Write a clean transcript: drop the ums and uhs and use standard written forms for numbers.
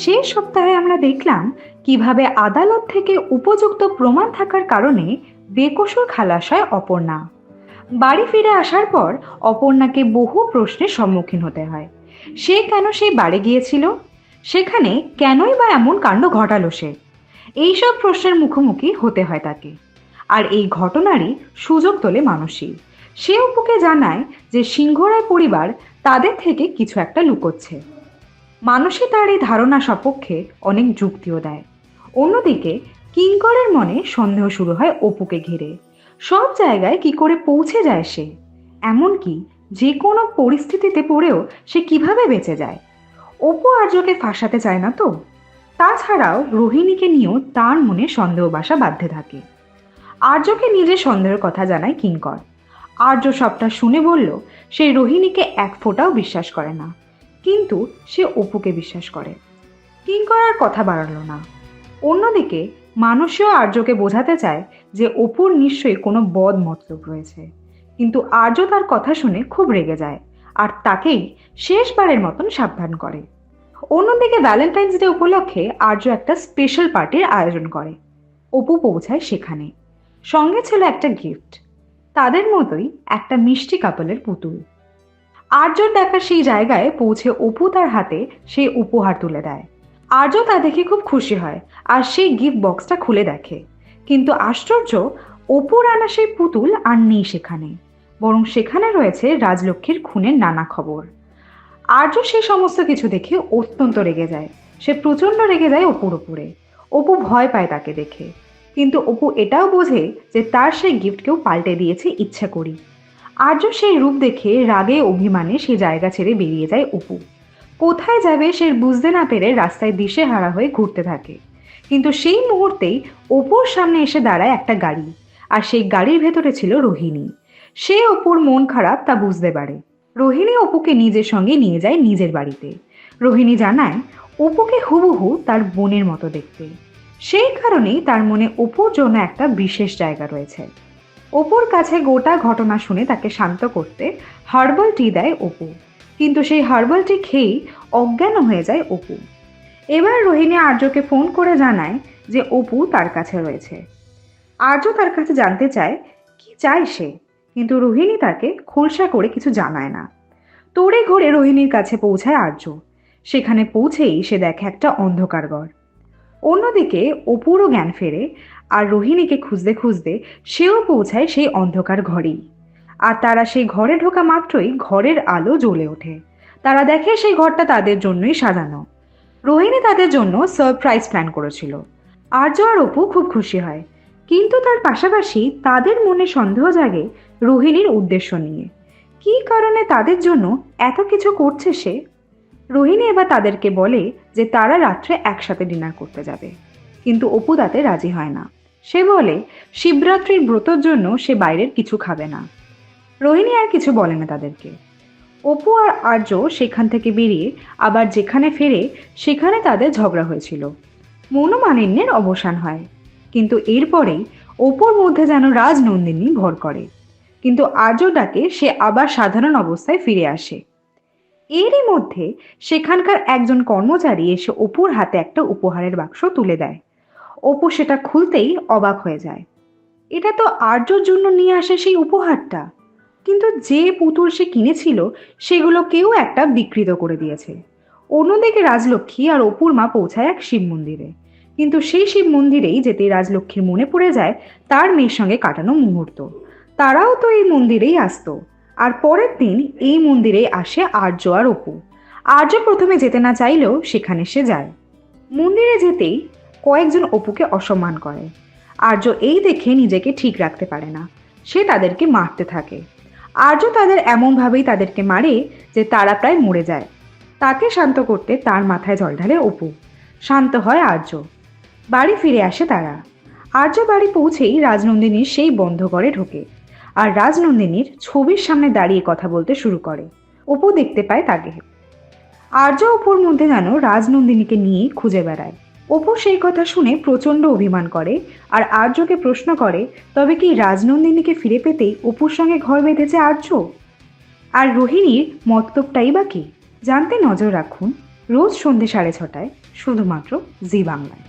শেষ সপ্তাহে আমরা দেখলাম কিভাবে আদালত থেকে উপযুক্ত প্রমাণ থাকার কারণে বেকসুর খালাস হয় অপর্ণা। বাড়ি ফিরে আসার পর অপর্ণাকে বহু প্রশ্নের সম্মুখীন হতে হয়। সে কেন সেই বাড়ি গিয়েছিল, সেখানে কেনই বা এমন কাণ্ড ঘটালো সে, এইসব প্রশ্নের মুখোমুখি হতে হয় তাকে। আর এই ঘটনারই সুযোগ তোলে মানসী। সে অপুকে জানায় যে সিংহরায় পরিবার তাদের থেকে কিছু একটা লুকোচ্ছে। মানসী তার এই ধারণা সপক্ষে অনেক যুক্তিও দেয়। অন্যদিকে কিঙ্করের মনে সন্দেহ শুরু হয় অপুকে ঘিরে। সব জায়গায় কি করে পৌঁছে যায় সে, এমনকি যে কোনো পরিস্থিতিতে পড়েও সে কিভাবে বেঁচে যায়। অপু আর্যকে ফাঁসাতে চায় না তো। তাছাড়াও রোহিণীকে নিয়েও তার মনে সন্দেহ বাসা বাঁধতে থাকে। আর্যকে নিজের সন্দেহের কথা জানায় কিঙ্কর। আর্য সবটা শুনে বলল সে রোহিণীকে এক ফোঁটাও বিশ্বাস করে না, কিন্তু সে অপুকে বিশ্বাস করে। কিঙ্কর আর কথা বাড়ালো না। অন্যদিকে মানসীও আর্যকে বোঝাতে চায় যে অপুর নিশ্চয়ই কোনো বদ মতলব রয়েছে, কিন্তু আর্য তার কথা শুনে খুব রেগে যায় আর তাকেই শেষবারের মতন সাবধান করে। অন্যদিকে ভ্যালেন্টাইন্স ডে উপলক্ষে আর্য একটা স্পেশাল পার্টির আয়োজন করে। অপু পৌঁছায় সেখানে। সঙ্গে ছিল একটা গিফট, তাদের মতোই একটা মিষ্টি কাপলের পুতুল। আর্যর দেখা সেই জায়গায় পৌঁছে অপু তার হাতে সেই উপহার তুলে দেয়। আর্য তা দেখে খুব খুশি হয় আর সেই গিফট বক্সটা খুলে দেখে, কিন্তু আশ্চর্য, অপুর আনা সেই পুতুল আর নেই সেখানে, বরং সেখানে রয়েছে রাজলক্ষ্মীর খুনের নানা খবর। আর্য সেই সমস্ত কিছু দেখে অত্যন্ত রেগে যায়। সে প্রচন্ড রেগে যায় অপুর উপরে। অপু ভয় পায় তাকে দেখে, কিন্তু অপু এটাও বোঝে যে তার সেই গিফট কেউ পাল্টে দিয়েছে ইচ্ছা করি। আর্য সেই রূপ দেখে রাগে অভিমানে সে জায়গা ছেড়ে বেরিয়ে যায় অপু। কোথায় যাবে সে বুঝতে না পেরে রাস্তায় দিশেহারা হয়ে ঘুরতে থাকে। কিন্তু সেই মুহূর্তেই অপুর সামনে এসে দাঁড়ায় একটা গাড়ি, আর সেই গাড়ির ভেতরে ছিল রোহিণী। সে অপুর মন খারাপ তা বুঝতে পারে। রোহিণী অপুকে নিজের সঙ্গে নিয়ে যায় নিজের বাড়িতে। রোহিণী জানায় অপুকে হুবহু তার বোনের মতো দেখতে। সেই কারণেই তার মনে অপুর জন্য একটা বিশেষ জায়গা রয়েছে। অপুর কাছে গোটা ঘটনা শুনে তাকে শান্ত করতে হার্বাল টি দেয় অপু, কিন্তু সেই হার্বাল টি খেয়েই অজ্ঞান হয়ে যায় অপু। এবার রোহিণী আর্যকে ফোন করে জানায় যে অপু তার কাছে রয়েছে। আর্য তার কাছে জানতে চায় কি চায় সে, কিন্তু রোহিণী তাকে খোলসা করে কিছু জানায় না। তোড়ে ঘরে রোহিণীর কাছে পৌঁছায় আর্য। সেখানে পৌঁছেই সে দেখে একটা অন্ধকার ঘর। অন্যদিকে অপুরও জ্ঞান ফেরে, আর রোহিণীকে খুঁজতে খুঁজতে সেও পৌঁছায় সেই অন্ধকার ঘরেই। আর তারা সেই ঘরে ঢোকা মাত্রই ঘরের আলো জ্বলে ওঠে। তারা দেখে সেই ঘরটা তাদের জন্যই সাজানো। রোহিণী তাদের জন্য সারপ্রাইজ প্ল্যান করেছিল। আর্য আর অপু খুব খুশি হয়, কিন্তু তার পাশাপাশি তাদের মনে সন্দেহ জাগে রোহিণীর উদ্দেশ্য নিয়ে। কী কারণে তাদের জন্য এত কিছু করছে সে। রোহিণী এবার তাদেরকে বলে যে তারা রাত্রে একসাথে ডিনার করতে যাবে, কিন্তু অপু তাতে রাজি হয় না। সে বলে শিবরাত্রির ব্রতর জন্য সে বাইরের কিছু খাবে না। রোহিণী আর কিছু বলে না তাদেরকে। অপু আর আর্য সেখান থেকে বেরিয়ে আবার যেখানে ফেরে সেখানে তাদের ঝগড়া হয়েছিল। মনোমালিন্যের অবসান হয়, কিন্তু এরপরেই অপুর মধ্যে যেন রাজনন্দিনী ভর করে। কিন্তু আর্য ডাকে সে আবার সাধারণ অবস্থায় ফিরে আসে। এরই মধ্যে সেখানকার একজন কর্মচারী এসে অপুর হাতে একটা উপহারের বাক্স তুলে দেয়। অপু সেটা খুলতেই অবাক হয়ে যায়। এটা তো আর্যর জন্য নিয়ে আসে সেই উপহারটা, কিন্তু যে পুতুল সে কিনেছিল সেগুলো কেউ একটা বিকৃত করে দিয়েছে। অন্যদিকে রাজলক্ষ্মী আর অপুর মা পৌঁছায় এক শিব মন্দিরে, কিন্তু সেই শিব মন্দিরেই যেতে রাজলক্ষ্মীর মনে পড়ে যায় তার মেয়ের সঙ্গে কাটানো মুহূর্ত। তারাও তো এই মন্দিরেই আসতো, আর পরের দিন এই মন্দিরে আসে আর্য আর অপু। আর্য প্রথমে যেতে না চাইলেও সেখানে সে যায়। মন্দিরে যেতেই কয়েকজন অপুকে অসম্মান করে। আর্য এই দেখে নিজেকে ঠিক রাখতে পারে না, সে তাদেরকে মারতে থাকে। আর্য তাদের এমনভাবেই তাদেরকে মারে যে তারা প্রায় মরে যায়। তাকে শান্ত করতে তার মাথায় জল ঢালে অপু। শান্ত হয় আর্য। বাড়ি ফিরে আসে তারা। আর্য বাড়ি পৌঁছেই রাজনন্দিনীর সেই বন্ধ ঘরে ঢোকে, আর রাজনন্দিনীর ছবির সামনে দাঁড়িয়ে কথা বলতে শুরু করে। অপু দেখতে পায় তাকে। আর্য অপুর মধ্যে যেন রাজনন্দিনীকে নিয়েই খুঁজে বেড়ায়। অপু সেই কথা শুনে প্রচণ্ড অভিমান করে আর আর্যকে প্রশ্ন করে, তবে কি রাজনন্দিনীকে ফিরে পেতেই অপুর সঙ্গে ঘর বেঁধেছে আর্য? আর রোহিণীর মতলবটাই বা কি? জানতে নজর রাখুন রোজ সন্ধ্যে 6:30টায় শুধুমাত্র জি বাংলায়।